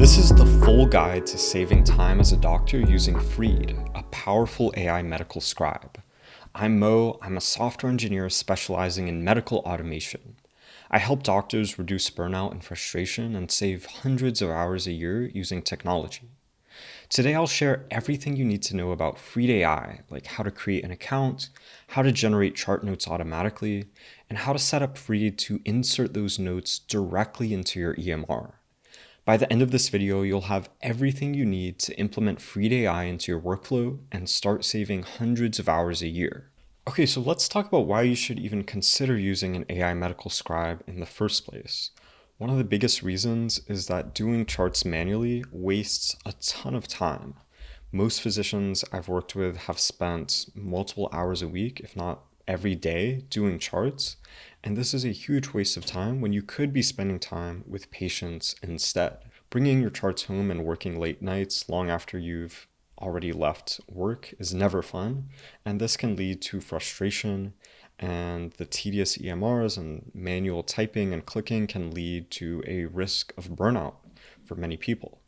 This is the full guide to saving time as a doctor using Freed, a powerful AI medical scribe. I'm Mo, I'm a software engineer specializing in medical automation. I help doctors reduce burnout and frustration and save hundreds of hours a year using technology. Today I'll share everything you need to know about Freed AI, like how to create an account, how to generate chart notes automatically, and how to set up Freed to insert those notes directly into your EMR. By the end of this video, you'll have everything you need to implement Freed AI into your workflow and start saving hundreds of hours a year. Okay, so let's talk about why you should even consider using an AI medical scribe in the first place. One of the biggest reasons is that doing charts manually wastes a ton of time. Most physicians I've worked with have spent multiple hours a week, if not every day, doing charts, and this is a huge waste of time when you could be spending time with patients instead. Bringing your charts home and working late nights long after you've already left work is never fun, and this can lead to frustration, and the tedious EMRs and manual typing and clicking can lead to a risk of burnout for many people.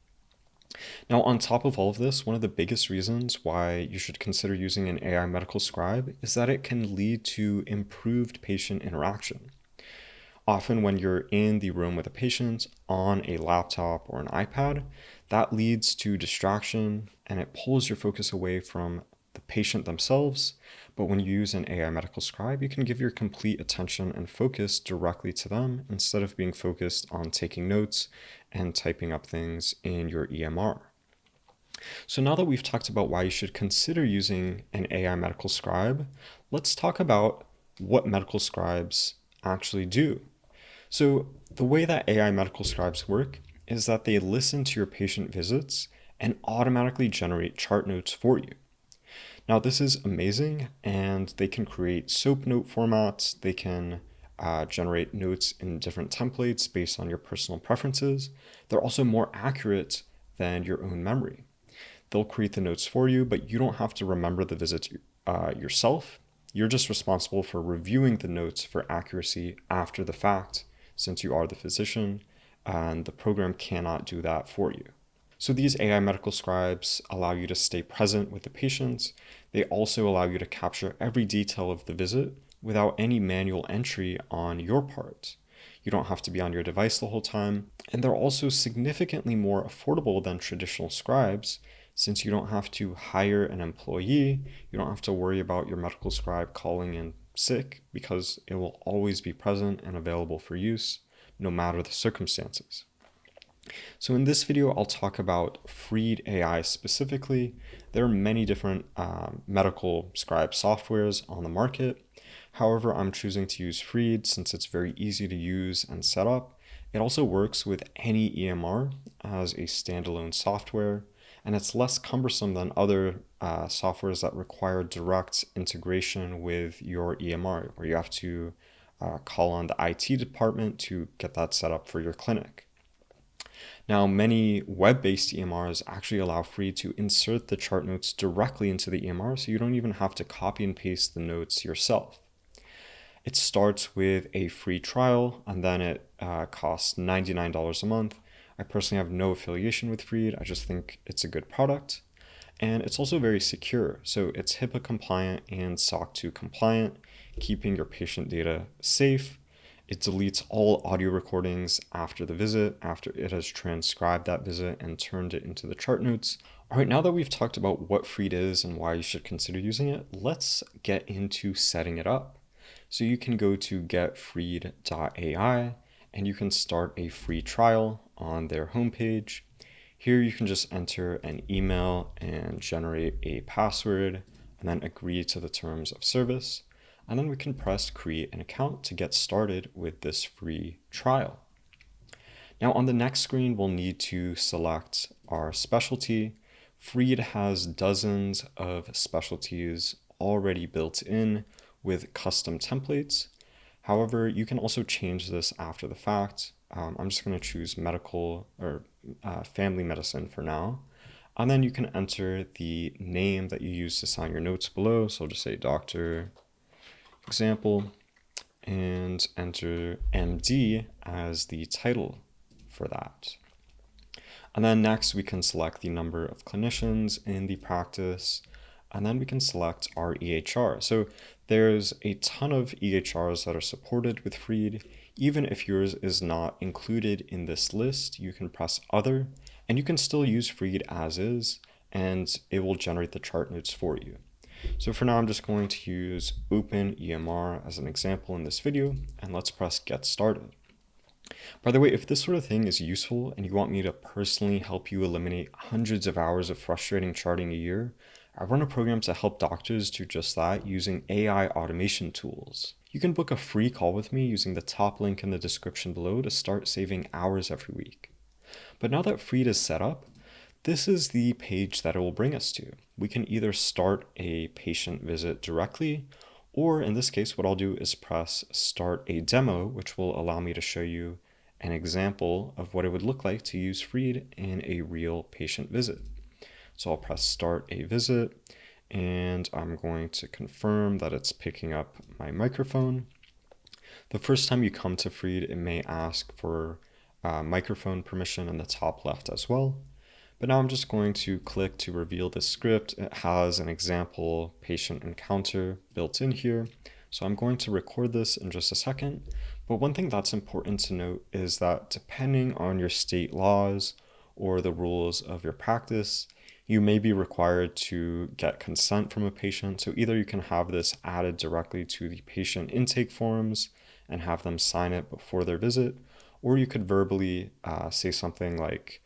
Now, on top of all of this, one of the biggest reasons why you should consider using an AI medical scribe is that it can lead to improved patient interaction. Often when you're in the room with a patient on a laptop or an iPad, that leads to distraction and it pulls your focus away from the patient themselves. But when you use an AI medical scribe, you can give your complete attention and focus directly to them instead of being focused on taking notes and typing up things in your EMR. So now that we've talked about why you should consider using an AI medical scribe, let's talk about what medical scribes actually do. So the way that AI medical scribes work is that they listen to your patient visits and automatically generate chart notes for you. Now this is amazing, and they can create SOAP note formats, they can generate notes in different templates based on your personal preferences. They're also more accurate than your own memory. They'll create the notes for you, but you don't have to remember the visits yourself. You're just responsible for reviewing the notes for accuracy after the fact, since you are the physician, and the program cannot do that for you. So these AI medical scribes allow you to stay present with the patients. They also allow you to capture every detail of the visit without any manual entry on your part. You don't have to be on your device the whole time. And they're also significantly more affordable than traditional scribes, since you don't have to hire an employee. You don't have to worry about your medical scribe calling in sick, because it will always be present and available for use, no matter the circumstances. So in this video, I'll talk about Freed AI specifically. There are many different medical scribe softwares on the market. However, I'm choosing to use Freed since it's very easy to use and set up. It also works with any EMR as a standalone software, and it's less cumbersome than other softwares that require direct integration with your EMR, where you have to call on the IT department to get that set up for your clinic. Now, many web-based EMRs actually allow Freed to insert the chart notes directly into the EMR, so you don't even have to copy and paste the notes yourself. It starts with a free trial, and then it costs $99 a month. I personally have no affiliation with Freed. I just think it's a good product. And it's also very secure. So it's HIPAA compliant and SOC 2 compliant, keeping your patient data safe. It deletes all audio recordings after the visit, after it has transcribed that visit and turned it into the chart notes. All right, now that we've talked about what Freed is and why you should consider using it, let's get into setting it up. So you can go to getfreed.ai and you can start a free trial on their homepage. Here you can just enter an email and generate a password and then agree to the terms of service. And then we can press create an account to get started with this free trial. Now on the next screen, we'll need to select our specialty. Freed has dozens of specialties already built in with custom templates. However, you can also change this after the fact. I'm just going to choose medical or family medicine for now. And then you can enter the name that you use to sign your notes below. So I'll just say doctor, example, and enter MD as the title for that. And then next we can select the number of clinicians in the practice, and then we can select our EHR. So there's a ton of EHRs that are supported with Freed. Even if yours is not included in this list, you can press Other, and you can still use Freed as is, and it will generate the chart notes for you. So for now, I'm just going to use Open EMR as an example in this video, and let's press Get Started. By the way, if this sort of thing is useful and you want me to personally help you eliminate hundreds of hours of frustrating charting a year, I run a program to help doctors do just that using AI automation tools. You can book a free call with me using the top link in the description below to start saving hours every week. But now that Freed is set up, this is the page that it will bring us to. We can either start a patient visit directly, or in this case, what I'll do is press Start a Demo, which will allow me to show you an example of what it would look like to use Freed in a real patient visit. So I'll press Start a Visit, and I'm going to confirm that it's picking up my microphone. The first time you come to Freed, it may ask for microphone permission in the top left as well. But now I'm just going to click to reveal the script. It has an example patient encounter built in here. So I'm going to record this in just a second. But one thing that's important to note is that depending on your state laws or the rules of your practice, you may be required to get consent from a patient. So either you can have this added directly to the patient intake forms and have them sign it before their visit, or you could verbally say something like,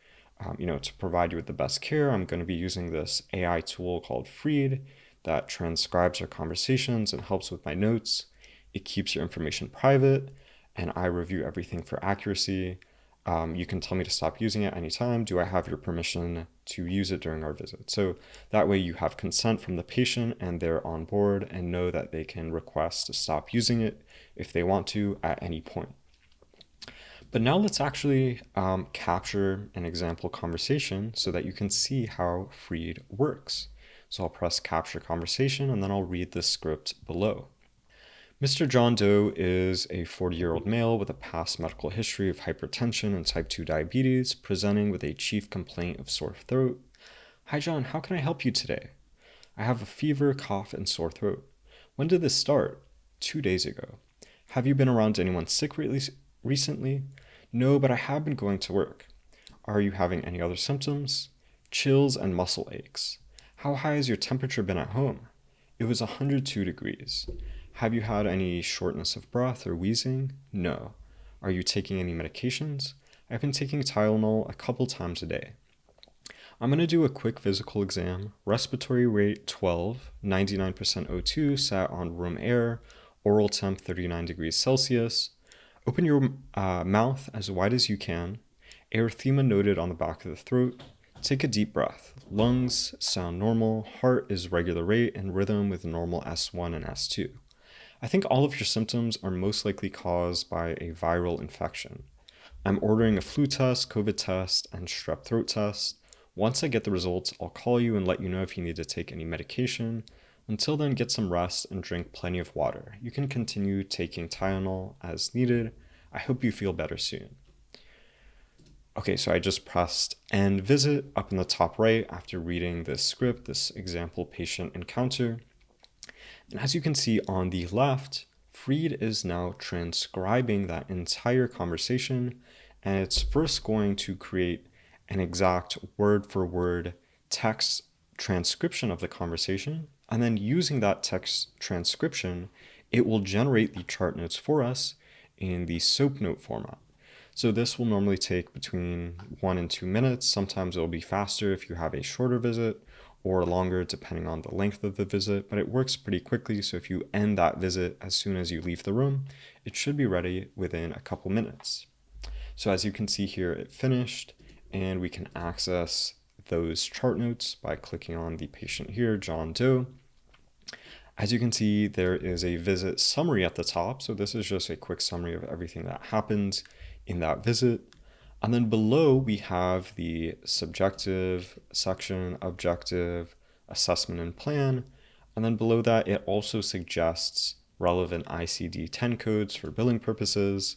to provide you with the best care, I'm going to be using this AI tool called Freed that transcribes our conversations and helps with my notes. It keeps your information private, and I review everything for accuracy. You can tell me to stop using it anytime. Do I have your permission to use it during our visit? So that way you have consent from the patient and they're on board and know that they can request to stop using it if they want to at any point. But now let's actually capture an example conversation so that you can see how Freed works. So I'll press Capture Conversation, and then I'll read the script below. Mr. John Doe is a 40-year-old male with a past medical history of hypertension and type 2 diabetes, presenting with a chief complaint of sore throat. Hi, John, how can I help you today? I have a fever, cough, and sore throat. When did this start? 2 days ago. Have you been around anyone sick recently? No, but I have been going to work. Are you having any other symptoms? Chills and muscle aches. How high has your temperature been at home? It was 102 degrees. Have you had any shortness of breath or wheezing? No. Are you taking any medications? I've been taking Tylenol a couple times a day. I'm going to do a quick physical exam. Respiratory rate 12, 99% O2, sat on room air, oral temp 39 degrees Celsius. Open your mouth as wide as you can. Erythema noted on the back of the throat. Take a deep breath. Lungs sound normal. Heart is regular rate and rhythm with normal S1 and S2. I think all of your symptoms are most likely caused by a viral infection. I'm ordering a flu test, COVID test, and strep throat test. Once I get the results, I'll call you and let you know if you need to take any medication. Until then, get some rest and drink plenty of water. You can continue taking Tylenol as needed. I hope you feel better soon. Okay, so I just pressed End Visit up in the top right after reading this script, this example patient encounter. And as you can see on the left, Freed is now transcribing that entire conversation, and it's first going to create an exact word-for-word text transcription of the conversation, and then using that text transcription, it will generate the chart notes for us in the SOAP note format. So this will normally take between 1 and 2 minutes. Sometimes it'll be faster if you have a shorter visit, or longer depending on the length of the visit, but it works pretty quickly. So if you end that visit as soon as you leave the room, it should be ready within a couple minutes. So as you can see here, it finished, and we can access those chart notes by clicking on the patient here, John Doe. As you can see, there is a visit summary at the top. So this is just a quick summary of everything that happened in that visit. And then below we have the subjective section, objective, assessment and plan. And then below that, it also suggests relevant ICD-10 codes for billing purposes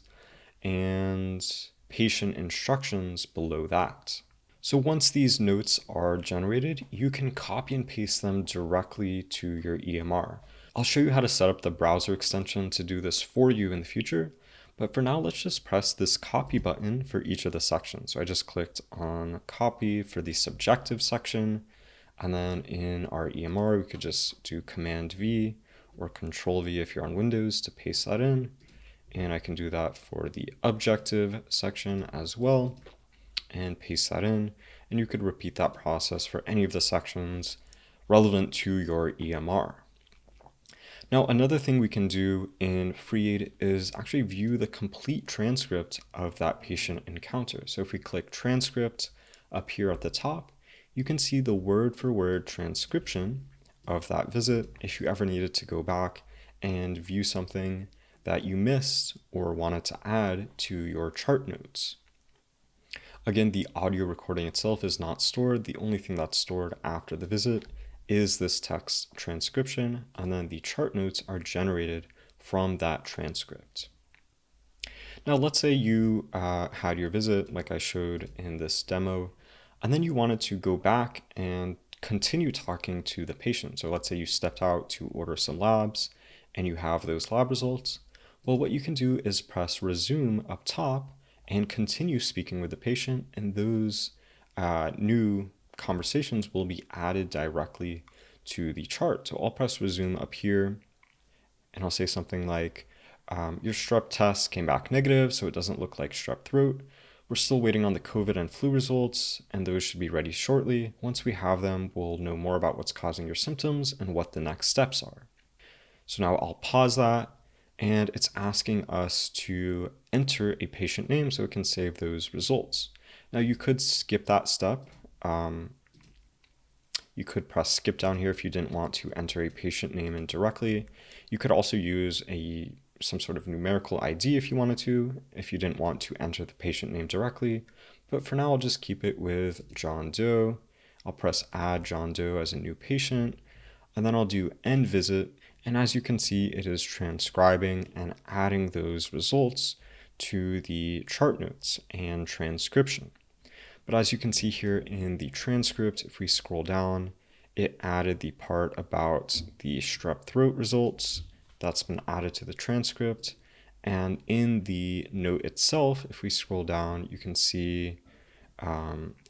and patient instructions below that. So once these notes are generated, you can copy and paste them directly to your EMR. I'll show you how to set up the browser extension to do this for you in the future, but for now, let's just press this copy button for each of the sections. So I just clicked on copy for the subjective section, and then in our EMR, we could just do Command V or Control V if you're on Windows to paste that in. And I can do that for the objective section as well and paste that in. And you could repeat that process for any of the sections relevant to your EMR. Now, another thing we can do in Freed is actually view the complete transcript of that patient encounter. So if we click transcript up here at the top, you can see the word for word transcription of that visit if you ever needed to go back and view something that you missed or wanted to add to your chart notes. Again, the audio recording itself is not stored. The only thing that's stored after the visit is this text transcription, and then the chart notes are generated from that transcript. Now, let's say you had your visit like I showed in this demo, and then you wanted to go back and continue talking to the patient. So let's say you stepped out to order some labs and you have those lab results. Well, what you can do is press resume up top and continue speaking with the patient, and those new conversations will be added directly to the chart. So I'll press resume up here and I'll say something like, your strep test came back negative, so it doesn't look like strep throat. We're still waiting on the COVID and flu results, and those should be ready shortly. Once we have them, we'll know more about what's causing your symptoms and what the next steps are. So now I'll pause that, and it's asking us to enter a patient name so it can save those results. Now you could skip that step. You could press skip down here if you didn't want to enter a patient name in directly. You could also use some sort of numerical ID if you wanted to, if you didn't want to enter the patient name directly. But for now, I'll just keep it with John Doe. I'll press add John Doe as a new patient, and then I'll do end visit. And as you can see, it is transcribing and adding those results to the chart notes and transcription. But as you can see here in the transcript, if we scroll down, it added the part about the strep throat results. That's been added to the transcript. And in the note itself, if we scroll down, you can see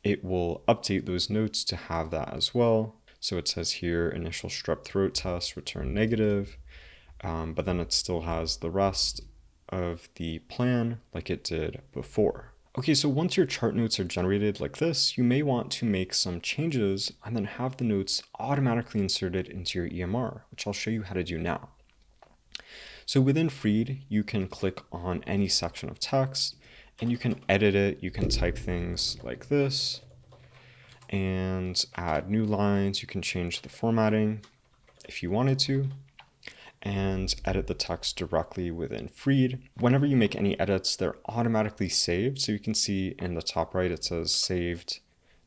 it will update those notes to have that as well. So it says here, initial strep throat test returned negative, but then it still has the rest of the plan like it did before. Okay, so once your chart notes are generated like this, you may want to make some changes and then have the notes automatically inserted into your EMR, which I'll show you how to do now. So within Freed, you can click on any section of text and you can edit it. You can type things like this and add new lines. You can change the formatting if you wanted to, and edit the text directly within Freed. Whenever you make any edits, they're automatically saved. So you can see in the top right, it says saved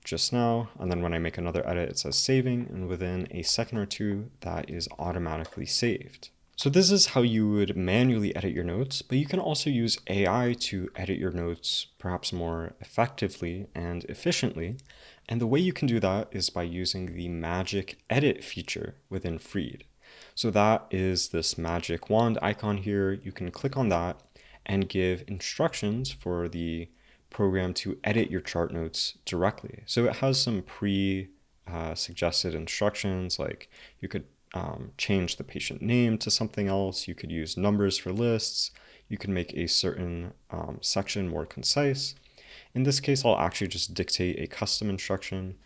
just now. And then when I make another edit, it says saving. And within a second or two, that is automatically saved. So this is how you would manually edit your notes, but you can also use AI to edit your notes perhaps more effectively and efficiently. And the way you can do that is by using the magic edit feature within Freed. So that is this magic wand icon here. You can click on that and give instructions for the program to edit your chart notes directly. So it has some pre-suggested instructions, like you could change the patient name to something else. You could use numbers for lists. You could make a certain section more concise. In this case, I'll actually just dictate a custom instruction,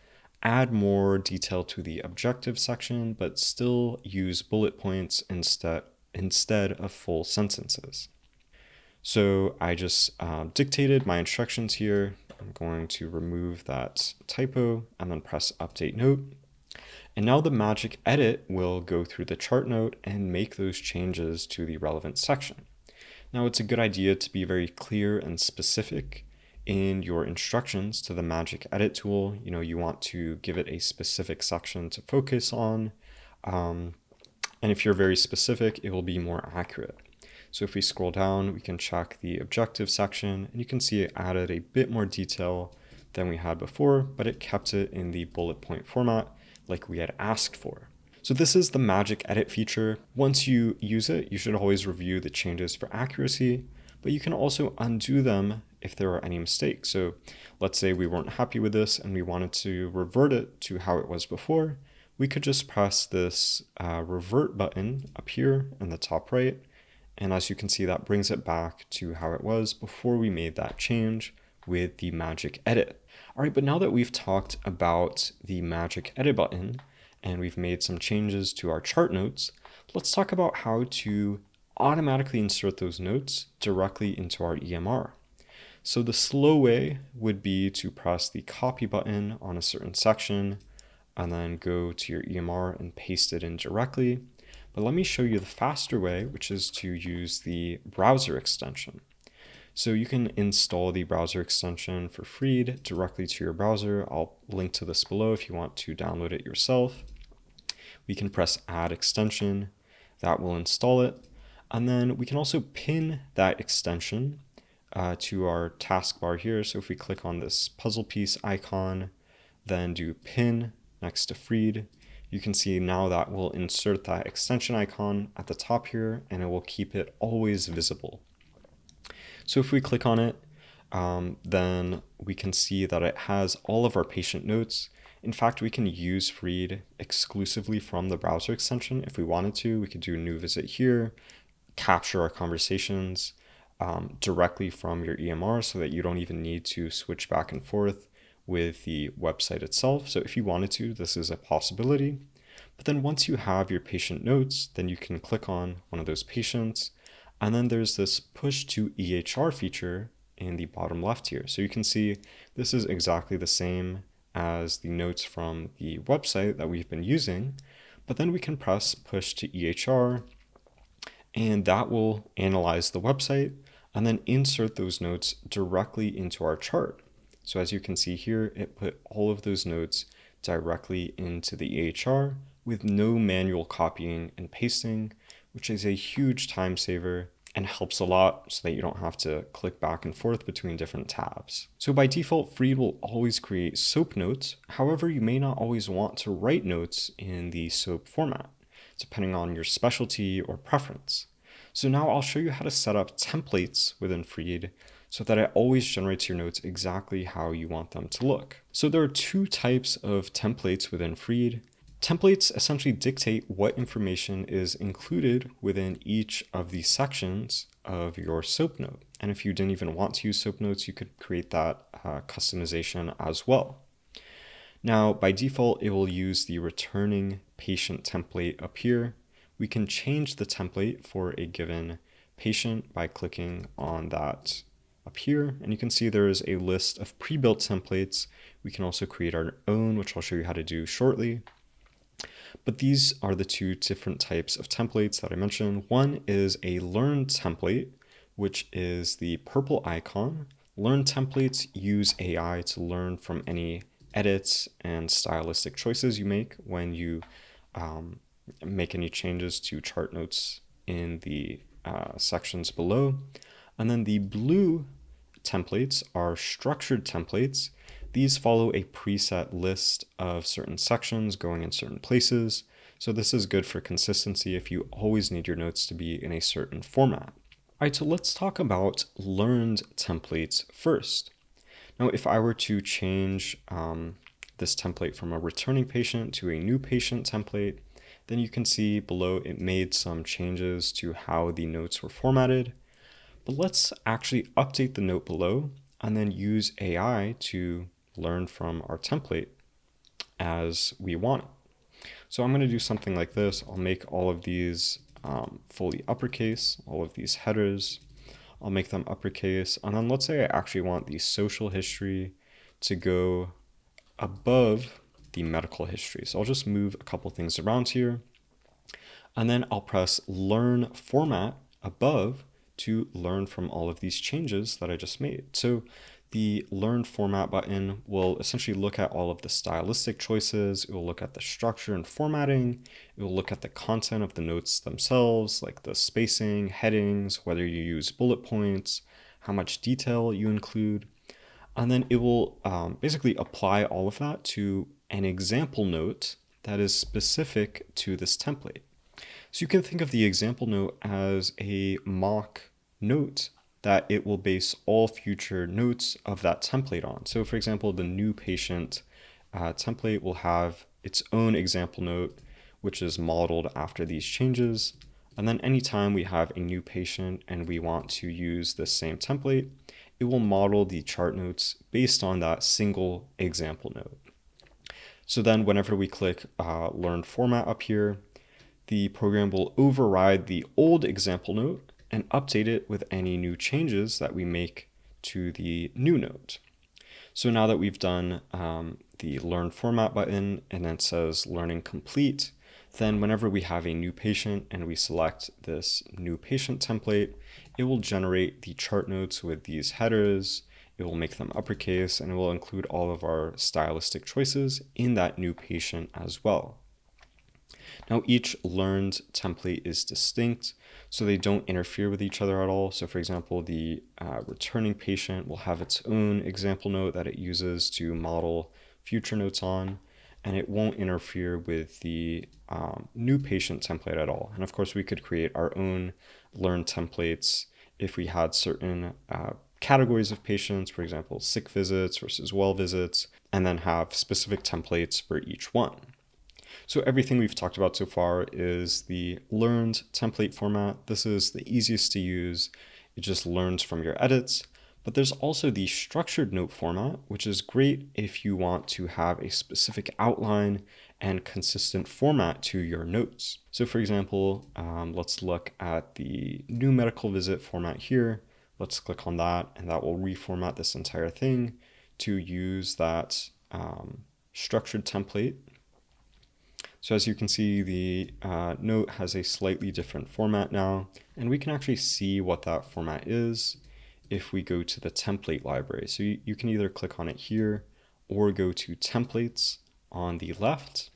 add more detail to the objective section, but still use bullet points instead of full sentences. So I just dictated my instructions here. I'm going to remove that typo and then press update note. And now the magic edit will go through the chart note and make those changes to the relevant section. Now it's a good idea to be very clear and specific in your instructions to the magic edit tool. You want to give it a specific section to focus on. And if you're very specific, it will be more accurate. So if we scroll down, we can check the objective section and you can see it added a bit more detail than we had before, but it kept it in the bullet point format like we had asked for. So this is the magic edit feature. Once you use it, you should always review the changes for accuracy, but you can also undo them if there are any mistakes. So let's say we weren't happy with this and we wanted to revert it to how it was before. We could just press this revert button up here in the top right. And as you can see, that brings it back to how it was before we made that change with the magic edit. All right, but now that we've talked about the magic edit button and we've made some changes to our chart notes, let's talk about how to automatically insert those notes directly into our EMR. So the slow way would be to press the copy button on a certain section and then go to your EMR and paste it in directly. But let me show you the faster way, which is to use the browser extension. So you can install the browser extension for free directly to your browser. I'll link to this below if you want to download it yourself. We can press add extension, that will install it. And then we can also pin that extension to our taskbar here. So if we click on this puzzle piece icon, then do pin next to Freed, you can see now that will insert that extension icon at the top here, and it will keep it always visible. So if we click on it, then we can see that it has all of our patient notes. In fact, we can use Freed exclusively from the browser extension if we wanted to. We could do a new visit here, capture our conversations directly from your EMR so that you don't even need to switch back and forth with the website itself. So if you wanted to, this is a possibility. But then once you have your patient notes, then you can click on one of those patients. And then there's this push to EHR feature in the bottom left here. So you can see this is exactly the same as the notes from the website that we've been using. But then we can press push to EHR, and that will analyze the website and then insert those notes directly into our chart. So as you can see here, it put all of those notes directly into the EHR with no manual copying and pasting, which is a huge time saver and helps a lot so that you don't have to click back and forth between different tabs. So by default, Freed will always create SOAP notes. However, you may not always want to write notes in the SOAP format, depending on your specialty or preference. So now I'll show you how to set up templates within Freed so that it always generates your notes exactly how you want them to look. So there are two types of templates within Freed. Templates essentially dictate what information is included within each of the sections of your SOAP note. And if you didn't even want to use SOAP notes, you could create that customization as well. Now, by default, it will use the returning patient template up here. We can change the template for a given patient by clicking on that up here, and you can see there is a list of pre-built templates. We can also create our own, which I'll show you how to do shortly. But these are the two different types of templates that I mentioned. One is a learn template, which is the purple icon. Learn templates use AI to learn from any edits and stylistic choices you make when you make any changes to chart notes in the sections below. And then the blue templates are structured templates. These follow a preset list of certain sections going in certain places. So this is good for consistency if you always need your notes to be in a certain format. All right, so let's talk about learned templates first. Now, if I were to change this template from a returning patient to a new patient template, then you can see below it made some changes to how the notes were formatted. But let's actually update the note below and then use AI to learn from our template as we want it. So I'm going to do something like this. I'll make all of these fully uppercase, all of these headers. I'll make them uppercase. And then let's say I actually want the social history to go above the medical history. So I'll just move a couple things around here. And then I'll press Learn Format above to learn from all of these changes that I just made. So the Learn Format button will essentially look at all of the stylistic choices. It will look at the structure and formatting. It will look at the content of the notes themselves, like the spacing, headings, whether you use bullet points, how much detail you include. And then it will basically apply all of that to an example note that is specific to this template. So you can think of the example note as a mock note that it will base all future notes of that template on. So for example, the new patient template will have its own example note, which is modeled after these changes. And then anytime we have a new patient and we want to use the same template, it will model the chart notes based on that single example note. So then whenever we click Learn Format up here, the program will override the old example note and update it with any new changes that we make to the new note. So now that we've done the Learn Format button and then it says Learning Complete, then whenever we have a new patient and we select this new patient template, it will generate the chart notes with these headers, it will make them uppercase, and it will include all of our stylistic choices in that new patient as well. Now each learned template is distinct, so they don't interfere with each other at all. So for example, the returning patient will have its own example note that it uses to model future notes on, and it won't interfere with the new patient template at all. And of course, we could create our own learned templates if we had certain categories of patients, for example, sick visits versus well visits, and then have specific templates for each one. So everything we've talked about so far is the learned template format. This is the easiest to use. It just learns from your edits. But there's also the structured note format, which is great if you want to have a specific outline and consistent format to your notes. So for example, let's look at the new medical visit format here. Let's click on that, and that will reformat this entire thing to use that structured template. So as you can see, the note has a slightly different format now, and we can actually see what that format is if we go to the template library. So you can either click on it here or go to templates on the left.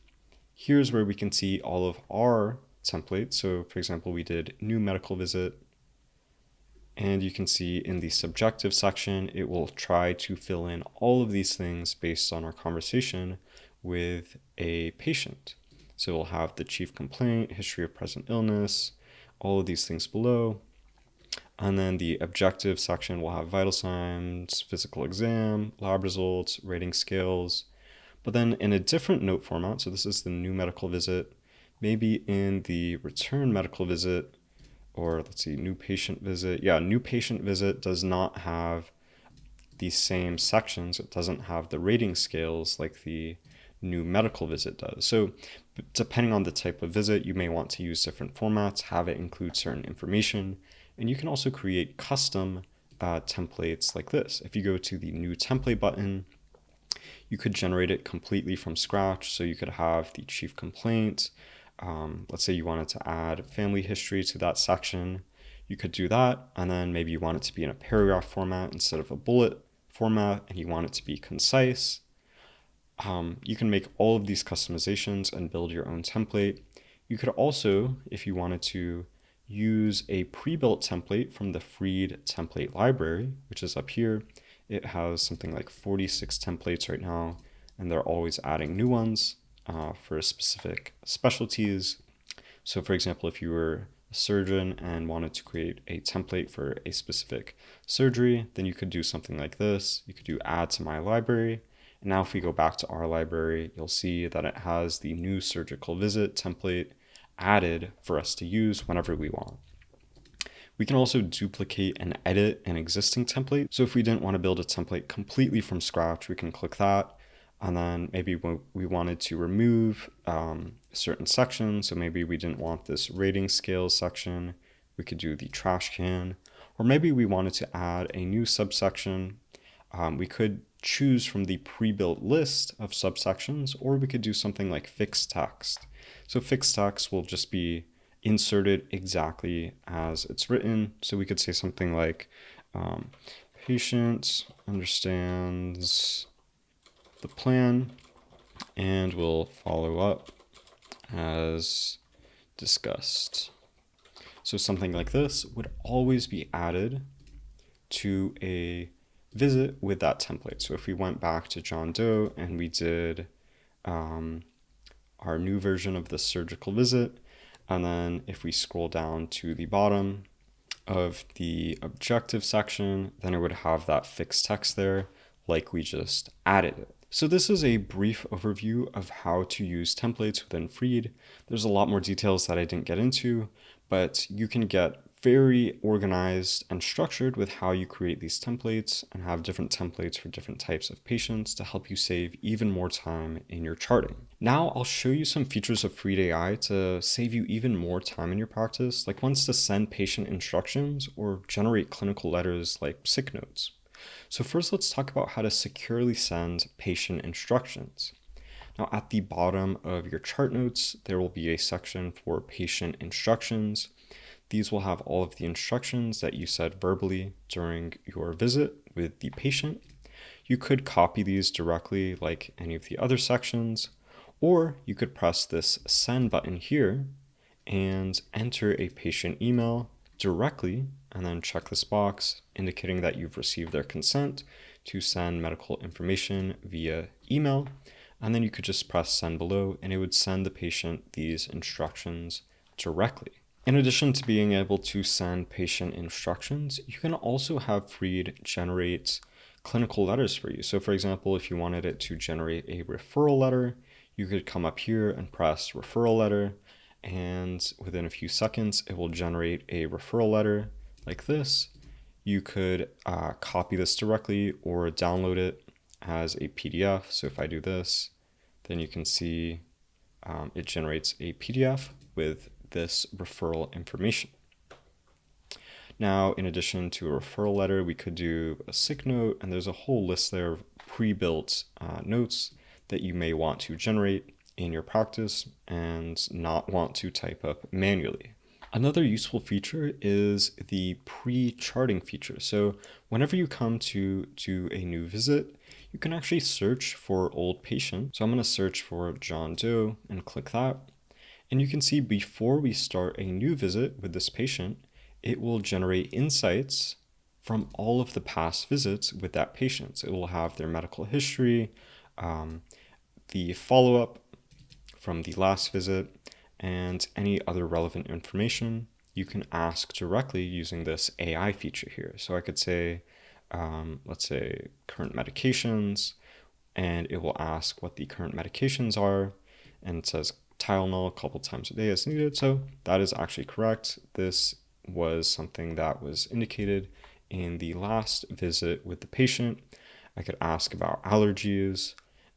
Here's where we can see all of our templates. So for example, we did new medical visit, and you can see in the subjective section, it will try to fill in all of these things based on our conversation with a patient. So we'll have the chief complaint, history of present illness, all of these things below. And then the objective section will have vital signs, physical exam, lab results, rating scales. But then in a different note format, so this is the new medical visit, maybe in the return medical visit, or let's see, new patient visit. Yeah, new patient visit does not have these same sections. It doesn't have the rating scales like the new medical visit does. So depending on the type of visit, you may want to use different formats, have it include certain information, and you can also create custom templates like this. If you go to the new template button, you could generate it completely from scratch. So you could have the chief complaint. Let's say you wanted to add family history to that section. You could do that, and then maybe you want it to be in a paragraph format instead of a bullet format, and you want it to be concise. You can make all of these customizations and build your own template. You could also, if you wanted to, use a pre-built template from the Freed template library, which is up here. It has something like 46 templates right now, and they're always adding new ones for specific specialties. So for example, if you were a surgeon and wanted to create a template for a specific surgery, then you could do something like this. You could do add to my library. And now if we go back to our library, you'll see that it has the new surgical visit template added for us to use whenever we want. We can also duplicate and edit an existing template. So if we didn't want to build a template completely from scratch, we can click that. And then maybe we wanted to remove certain sections. So maybe we didn't want this rating scale section. We could do the trash can. Or maybe we wanted to add a new subsection. We could choose from the pre-built list of subsections, or we could do something like fixed text. So fixed text will just be inserted exactly as it's written. So we could say something like, patient understands the plan and will follow up as discussed. So something like this would always be added to a visit with that template. So if we went back to John Doe and we did our new version of the surgical visit, and then if we scroll down to the bottom of the objective section, then it would have that fixed text there like we just added it. So this is a brief overview of how to use templates within Freed. There's a lot more details that I didn't get into, but you can get very organized and structured with how you create these templates and have different templates for different types of patients to help you save even more time in your charting. Now I'll show you some features of Freed AI to save you even more time in your practice, like ones to send patient instructions or generate clinical letters like sick notes. So first, let's talk about how to securely send patient instructions. Now, at the bottom of your chart notes, there will be a section for patient instructions. These will have all of the instructions that you said verbally during your visit with the patient. You could copy these directly like any of the other sections, or you could press this send button here and enter a patient email directly, and then check this box indicating that you've received their consent to send medical information via email. And then you could just press send below and it would send the patient these instructions directly. In addition to being able to send patient instructions, you can also have Freed generate clinical letters for you. So for example, if you wanted it to generate a referral letter, you could come up here and press referral letter, and within a few seconds, it will generate a referral letter like this. You could copy this directly or download it as a PDF. So if I do this, then you can see it generates a PDF with this referral information. Now, in addition to a referral letter, we could do a sick note, and there's a whole list there of pre-built notes that you may want to generate in your practice and not want to type up manually. Another useful feature is the pre-charting feature. So whenever you come to a new visit, you can actually search for old patients. So I'm going to search for John Doe and click that. And you can see before we start a new visit with this patient, it will generate insights from all of the past visits with that patient. So it will have their medical history, the follow-up from the last visit, and any other relevant information you can ask directly using this AI feature here. So I could say, let's say current medications, and it will ask what the current medications are, and it says Tylenol a couple times a day as needed. So that is actually correct. This was something that was indicated in the last visit with the patient. I could ask about allergies,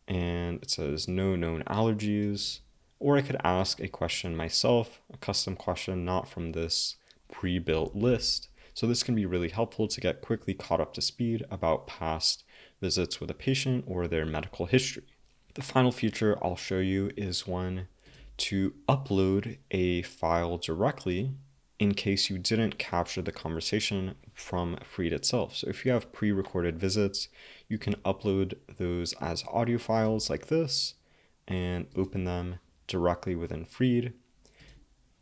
and it says no known allergies. Or I could ask a question myself, a custom question not from this pre-built list. So this can be really helpful to get quickly caught up to speed about past visits with a patient or their medical history. The final feature I'll show you is one to upload a file directly in case you didn't capture the conversation from Freed itself. So if you have pre-recorded visits, you can upload those as audio files like this and open them directly within Freed,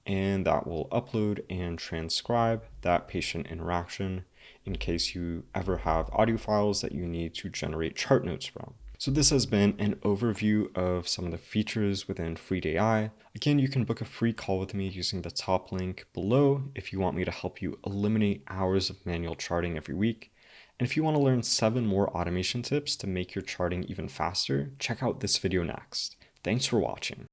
and that will upload and transcribe that patient interaction in case you ever have audio files that you need to generate chart notes from. So this has been an overview of some of the features within Freed AI. Again, you can book a free call with me using the top link below if you want me to help you eliminate hours of manual charting every week. And if you want to learn 7 more automation tips to make your charting even faster, check out this video next. Thanks for watching.